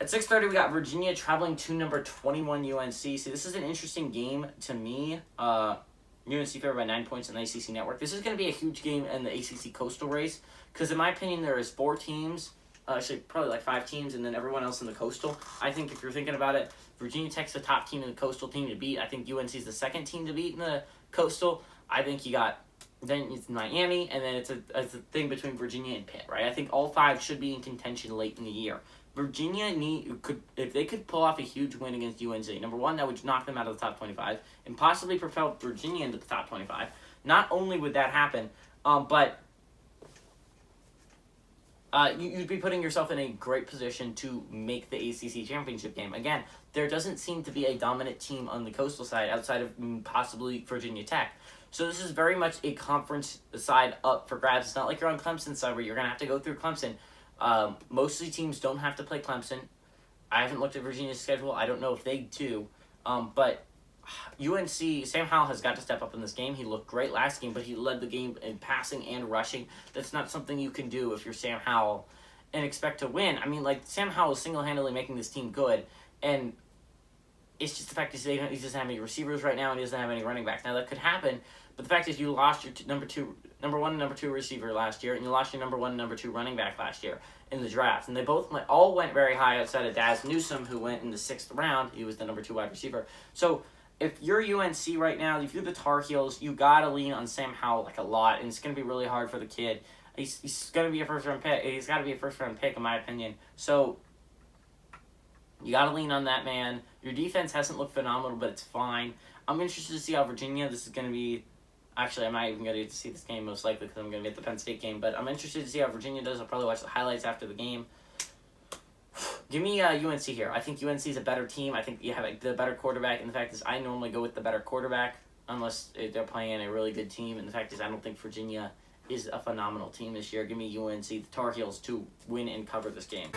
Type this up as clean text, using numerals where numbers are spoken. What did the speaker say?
At 6:30, we got Virginia traveling to number 21 UNC. See, this is an interesting game to me. UNC favored by 9 points in the ACC network. This is going to be a huge game in the ACC Coastal race because, in my opinion, there is 4 teams, actually probably like 5 teams, and then everyone else in the Coastal. I think if you're thinking about it, Virginia Tech's the top team in the Coastal team to beat. I think UNC is the second team to beat in the Coastal. I think you got then it's Miami, and then it's a thing between Virginia and Pitt, right? I think all 5 should be in contention late in the year. Virginia if they could pull off a huge win against UNC, number one, that would knock them out of the top 25 and possibly propel Virginia into the top 25. Not only would that happen, but you'd be putting yourself in a great position to make the ACC championship game. Again, there doesn't seem to be a dominant team on the Coastal side outside of possibly Virginia Tech. So this is very much a conference side up for grabs. It's not like you're on Clemson's side where you're going to have to go through Clemson. Most of the teams don't have to play Clemson. I haven't looked at Virginia's schedule. I don't know if they do. But UNC, Sam Howell has got to step up in this game. He looked great last game, but he led the game in passing and rushing. That's not something you can do if you're Sam Howell and expect to win. I mean, like, Sam Howell is single-handedly making this team good, and it's just the fact is he doesn't have any receivers right now, and he doesn't have any running backs. Now, that could happen, but the fact is you lost your number one and number 2 receiver last year, and you lost your number 1 and number 2 running back last year in the draft. And they all went very high outside of Daz Newsome, who went in the 6th round. He was the number 2 wide receiver. So if you're UNC right now, if you're the Tar Heels, you got to lean on Sam Howell like a lot, and it's going to be really hard for the kid. He's going to be a first-round pick. He's got to be a first-round pick, in my opinion. So you got to lean on that man. Your defense hasn't looked phenomenal, but it's fine. I'm interested to see how Virginia, this is going to be... Actually, I'm not even going to get to see this game, most likely, because I'm going to get the Penn State game. But I'm interested to see how Virginia does. I'll probably watch the highlights after the game. Give me UNC here. I think UNC is a better team. I think you have the better quarterback. And the fact is, I normally go with the better quarterback unless they're playing a really good team. And the fact is, I don't think Virginia is a phenomenal team this year. Give me UNC, the Tar Heels, to win and cover this game.